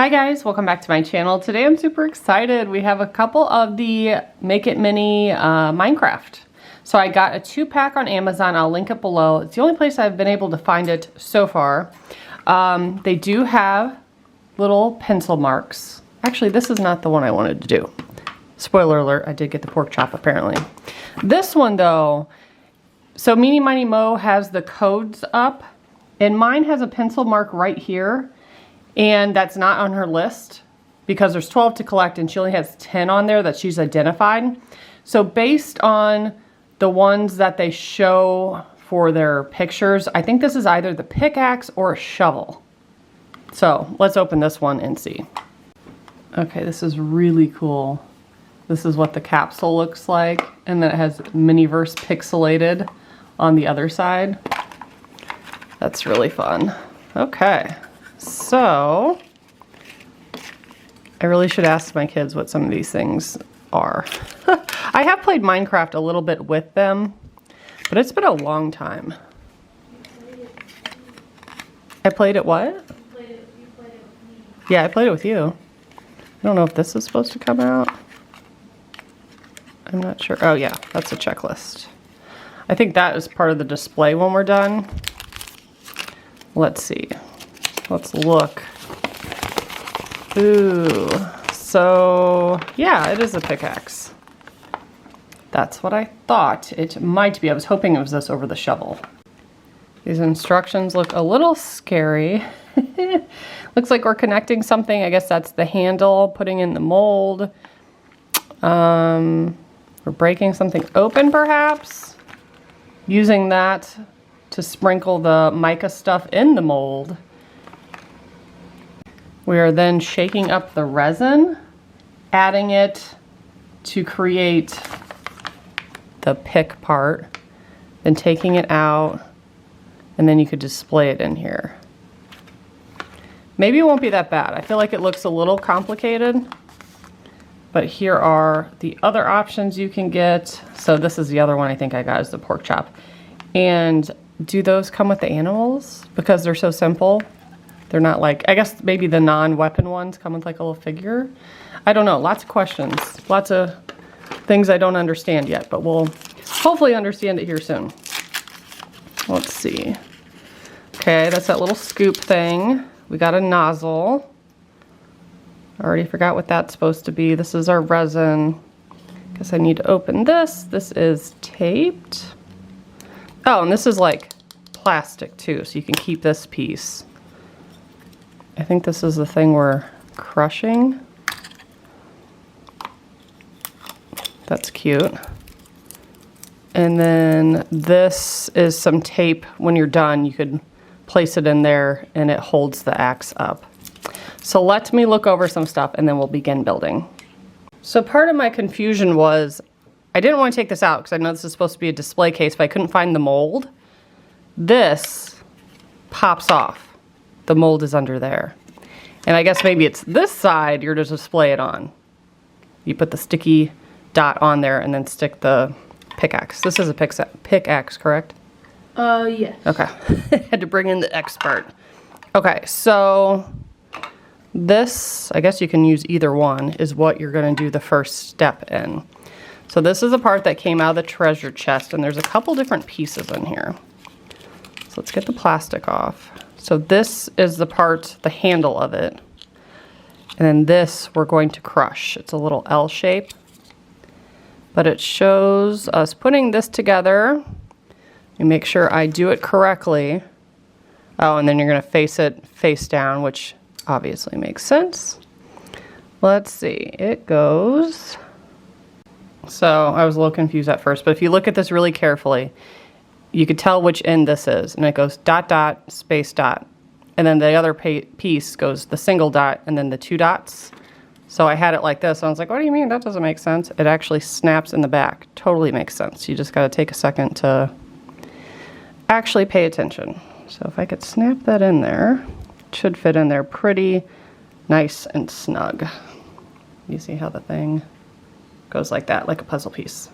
Hi guys, welcome back to my channel. Today I'm super excited. We have a couple of the Make It Mini Minecraft. So I got a 2-pack on Amazon. I'll link it below. It's the only place I've been able to find it so far. They do have little pencil marks. Actually, this is not the one I wanted to do. Spoiler alert, I did get the pork chop apparently. This one though, so Mini Mini Mo has the codes up, and mine has a pencil mark right here. And that's not on her list because there's 12 to collect and she only has 10 on there that she's identified. So based on the ones that they show for their pictures, I think this is either the pickaxe or a shovel. So let's open this one and see. Okay, this is really cool. This is what the capsule looks like. And then it has Miniverse pixelated on the other side. That's really fun. Okay. So, I really should ask my kids what some of these things are. I have played Minecraft a little bit with them, but it's been a long time. I played it what? You played it with me. Yeah, I played it with you. I don't know if this is supposed to come out. I'm not sure. Oh yeah, that's a checklist. I think that is part of the display when we're done. Let's see. Let's look. Ooh, so yeah, it is a pickaxe. That's what I thought it might be. I was hoping it was this over the shovel. These instructions look a little scary. Looks like we're connecting something. I guess that's the handle, putting in the mold. We're breaking something open perhaps. Using that to sprinkle the mica stuff in the mold. We are then shaking up the resin, adding it to create the pick part, then taking it out, and then you could display it in here. Maybe it won't be that bad. I feel like it looks a little complicated, but here are the other options you can get. So this is the other one I think I got is the pork chop. And do those come with the animals? Because they're so simple. They're not like, I guess maybe the non-weapon ones come with like a little figure. I don't know, lots of questions. Lots of things I don't understand yet, but we'll hopefully understand it here soon. Let's see. Okay, that's that little scoop thing. We got a nozzle. I already forgot what that's supposed to be. This is our resin. Guess I need to open this. This is taped. Oh, and this is like plastic too, so you can keep this piece. I think this is the thing we're crushing. That's cute. And then this is some tape. When you're done, you could place it in there and it holds the axe up. So let me look over some stuff and then we'll begin building. So part of my confusion was, I didn't want to take this out because I know this is supposed to be a display case, but I couldn't find the mold. This pops off. The mold is under there. And I guess maybe it's this side you're to display it on. You put the sticky dot on there and then stick the pickaxe. This is a pickaxe, correct? Yes. Okay. Had to bring in the expert. Okay, so this, I guess you can use either one, is what you're going to do the first step in. So this is the part that came out of the treasure chest, and there's a couple different pieces in here. So let's get the plastic off. So this is the part, the handle of it. And then this we're going to crush. It's a little L shape. But it shows us putting this together. You make sure I do it correctly. Oh, and then you're going to face it face down, which obviously makes sense. Let's see. It goes. So I was a little confused at first, but if you look at this really carefully, you could tell which end this is, and it goes dot dot space dot, and then the other piece goes the single dot and then the 2 dots. So I had it like this and I was like, what do you mean that doesn't make sense? It actually snaps in the back. Totally makes sense. You just got to take a second to actually pay attention. So if I could snap that in there, it should fit in there pretty nice and snug. You see how the thing goes like that, like a puzzle piece.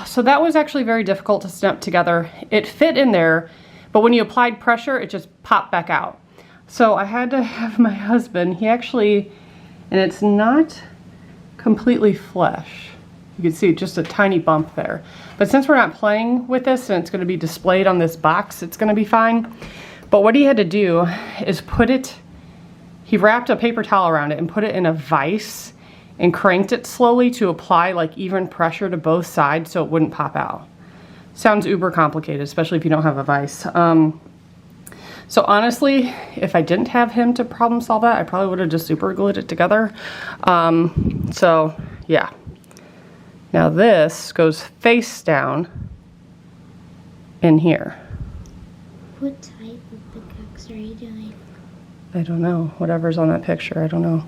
So that was actually very difficult to snap together. It fit in there, but when you applied pressure, it just popped back out. So I had to have my husband, he actually, and it's not completely flesh. You can see just a tiny bump there. But since we're not playing with this and it's going to be displayed on this box, it's going to be fine. But what he had to do is he wrapped a paper towel around it and put it in a vise and cranked it slowly to apply like even pressure to both sides so it wouldn't pop out. Sounds uber complicated, especially if you don't have a vise. So honestly, if I didn't have him to problem solve that, I probably would have just super glued it together. So yeah. Now this goes face down in here. What type of pickaxe are you doing? I don't know. Whatever's on that picture, I don't know.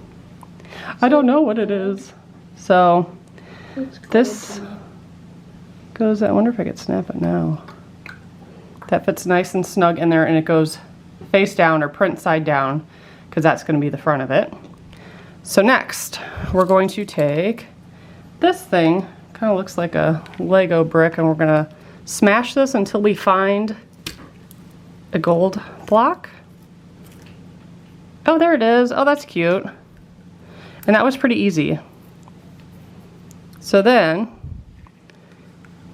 I don't know what it is. So this goes, I wonder if I could snap it now. That fits nice and snug in there, and it goes face down or print side down because that's going to be the front of it. So next, we're going to take this thing, kind of looks like a Lego brick, and we're going to smash this until we find a gold block. Oh, there it is. Oh, that's cute. And that was pretty easy. So then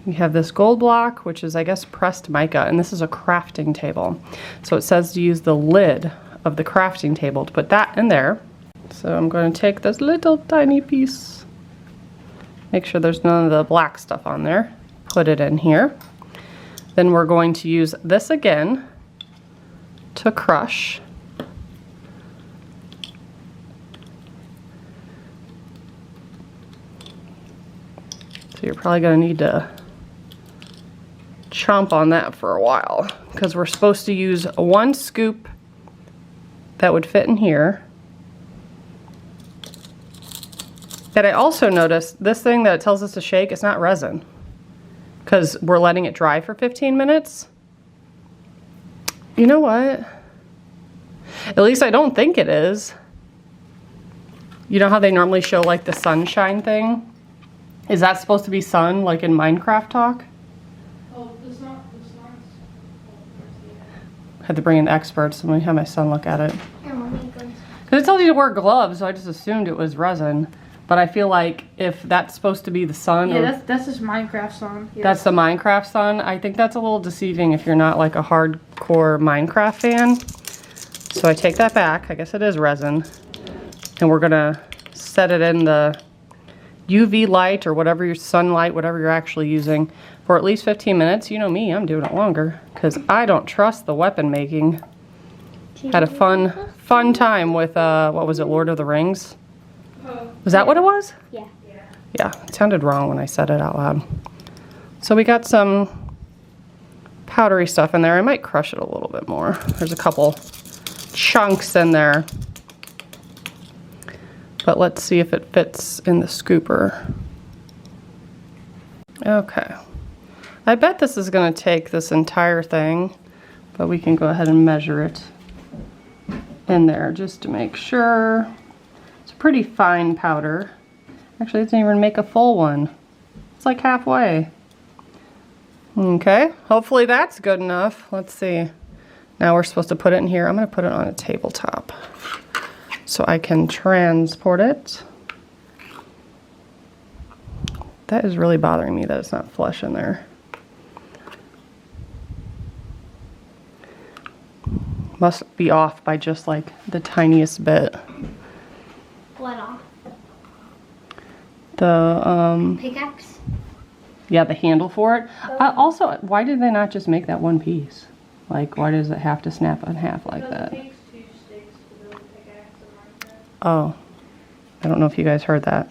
we have this gold block, which is, I guess, pressed mica, and this is a crafting table. So it says to use the lid of the crafting table to put that in there. So I'm going to take this little tiny piece, make sure there's none of the black stuff on there, put it in here. Then we're going to use this again to crush. So you're probably going to need to chomp on that for a while because we're supposed to use one scoop that would fit in here. That I also noticed, this thing that it tells us to shake, it's not resin because we're letting it dry for 15 minutes. You know what? At least I don't think it is. You know how they normally show like the sunshine thing? Is that supposed to be sun like in Minecraft talk? Had to bring in experts. I'm gonna have my son look at it. Because it tells you to wear gloves, so I just assumed it was resin. But I feel like if that's supposed to be the sun, yeah, that's just Minecraft sun. Yes. That's the Minecraft sun. I think that's a little deceiving if you're not like a hardcore Minecraft fan. So I take that back. I guess it is resin, and we're gonna set it in the UV light or whatever your sunlight, whatever you're actually using, for at least 15 minutes. You know me, I'm doing it longer because I don't trust the weapon making. Had a fun time with, what was it, Lord of the Rings? Was that what it was? Yeah. Yeah, it sounded wrong when I said it out loud. So we got some powdery stuff in there. I might crush it a little bit more. There's a couple chunks in there. But let's see if it fits in the scooper. Okay. I bet this is going to take this entire thing, but we can go ahead and measure it in there just to make sure. It's a pretty fine powder. Actually, it doesn't even make a full one. It's like halfway. Okay, hopefully that's good enough. Let's see. Now we're supposed to put it in here. I'm going to put it on a tabletop so I can transport it. That is really bothering me that it's not flush in there. Must be off by just like the tiniest bit. What off? The Pickaxe? yeah, the handle for it. Also, why did they not just make that one piece? Like, why does it have to snap in half like that? It takes 2 sticks to build a pickaxe in Minecraft. Oh, I don't know if you guys heard that.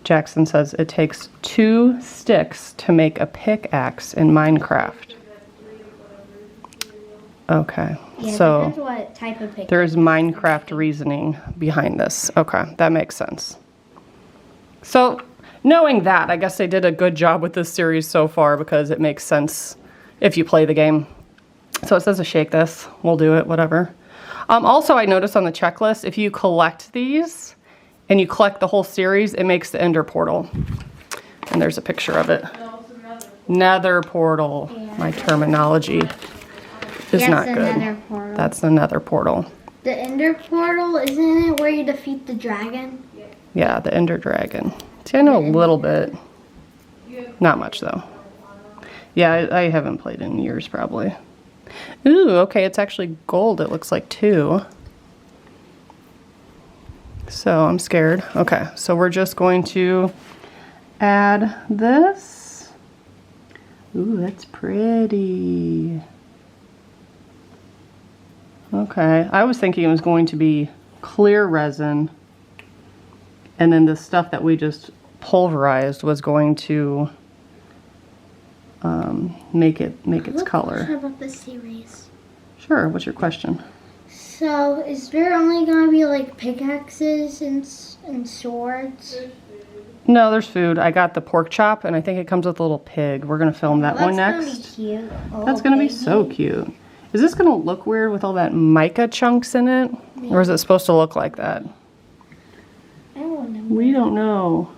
Jackson says it takes 2 sticks to make a pickaxe in Minecraft. Okay, Yeah, so depends what type of pickaxe. there's Minecraft reasoning behind this. Okay, that makes sense. So knowing that, I guess they did a good job with this series so far because it makes sense if you play the game. So it says to shake this. We'll do it, whatever. Also, I noticed on the checklist, if you collect these and you collect the whole series, it makes the Ender portal. And there's a picture of it. No, it's another. Nether portal, Yeah. my terminology. is not the good. Nether portal. That's the nether portal. The Ender portal, isn't it where you defeat the dragon? Yeah, the ender dragon. See, I know a little bit. Not much though. Yeah, I haven't played in years probably. Ooh, okay, it's actually gold, it looks like too. So I'm scared. Okay, so we're just going to add this. Ooh, that's pretty. Okay, I was thinking it was going to be clear resin, and then the stuff that we just pulverized was going to make its color. What about this series? Sure, what's your question? So, is there only gonna be like pickaxes and swords? No, there's food. I got the pork chop, and I think it comes with a little pig. We're gonna film that one next. That's gonna be cute. Oh, That's gonna be so cute. Is this gonna look weird with all that mica chunks in it? Or is it supposed to look like that? I don't know. We don't know.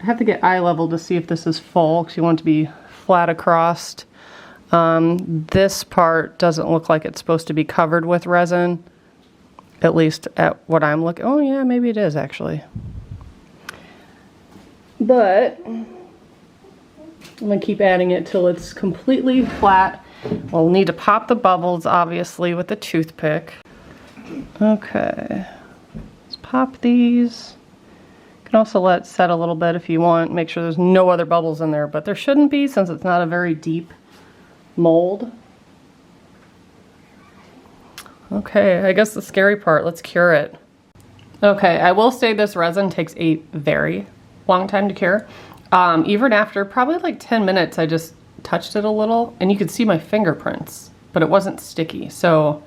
I have to get eye level to see if this is full, because you want it to be flat across. This part doesn't look like it's supposed to be covered with resin, at least at what I'm looking. Oh yeah, maybe it is actually. But I'm gonna keep adding it till it's completely flat. We'll need to pop the bubbles obviously with a toothpick. Okay, let's pop these. You can also let it set a little bit if you want. Make sure there's no other bubbles in there, but there shouldn't be since it's not a very deep mold. Okay, I guess the scary part, let's cure it. Okay, I will say this resin takes a very long time to cure. Even after probably like 10 minutes, I just touched it a little and you could see my fingerprints, but it wasn't sticky. So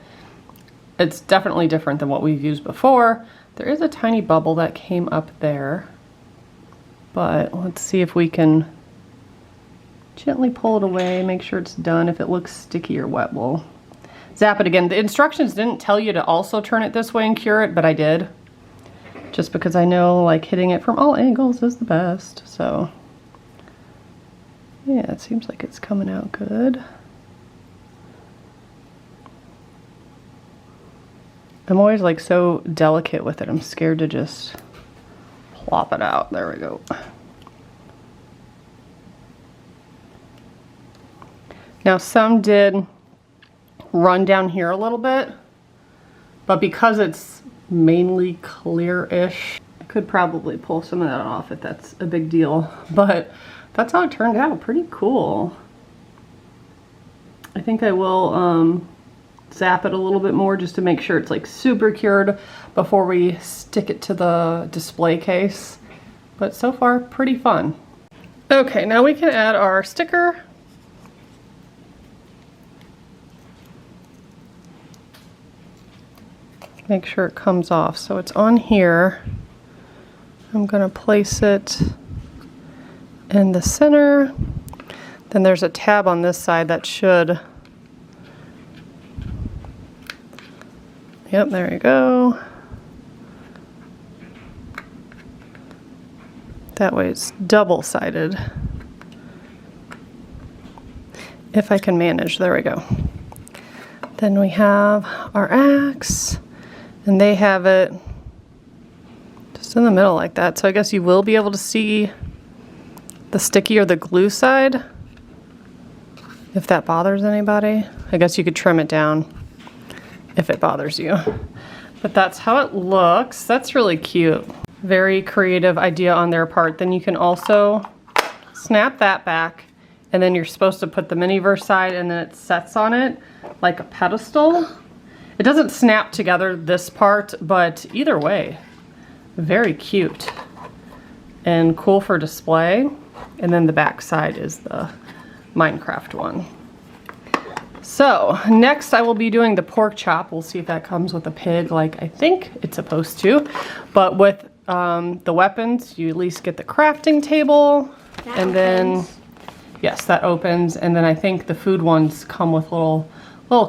it's definitely different than what we've used before. There is a tiny bubble that came up there, but let's see if we can gently pull it away, make sure it's done. If it looks sticky or wet, we'll zap it again. The instructions didn't tell you to also turn it this way and cure it, but I did. Just because I know like hitting it from all angles is the best. So yeah, it seems like it's coming out good. I'm always like so delicate with it. I'm scared to just plop it out. There we go. Now some did run down here a little bit, but because it's mainly clear-ish, I could probably pull some of that off if that's a big deal, but that's how it turned out. Pretty cool. I think I will zap it a little bit more just to make sure it's like super cured before we stick it to the display case, but so far pretty fun. Okay, now we can add our sticker. Make sure it comes off. So it's on here. I'm gonna place it in the center. Then there's a tab on this side that should, yep, there you go. That way it's double-sided. If I can manage, there we go. Then we have our axe. And they have it just in the middle like that. So I guess you will be able to see the sticky or the glue side if that bothers anybody. I guess you could trim it down if it bothers you. But that's how it looks. That's really cute. Very creative idea on their part. Then you can also snap that back, and then you're supposed to put the Miniverse side and then it sets on it like a pedestal. It doesn't snap together this part, but either way, very cute and cool for display. And then the back side is the Minecraft one. So next I will be doing the pork chop. We'll see if that comes with a pig like I think it's supposed to. But with the weapons, you at least get the crafting table. And then, yes, that opens. And then I think the food ones come with little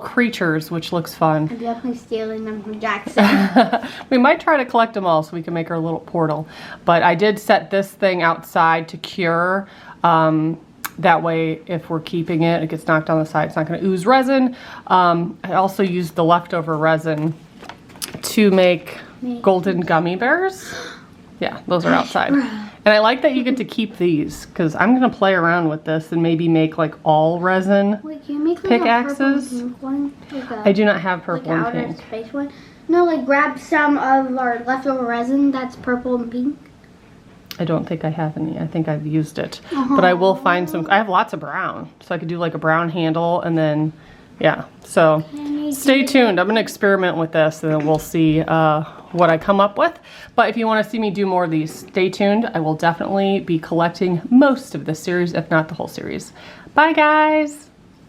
creatures, which looks fun. I'm definitely stealing them from Jackson. We might try to collect them all so we can make our little portal. But I did set this thing outside to cure That way, if we're keeping it, it gets knocked on the side, it's not gonna ooze resin. I also used the leftover resin to make golden gummy bears. Yeah, those are outside. And I like that you get to keep these, because I'm gonna play around with this and maybe make like all resin Wait, can you make like pickaxes. a purple and pink one? Like a, I do not have purple like and outer pink. space one? No, like grab some of our leftover resin that's purple and pink. I don't think I have any. I think I've used it. But I will find some. I have lots of brown. So I could do like a brown handle and then, yeah. So stay tuned. I'm going to experiment with this and then we'll see what I come up with. But if you want to see me do more of these, stay tuned. I will definitely be collecting most of this series, if not the whole series. Bye, guys.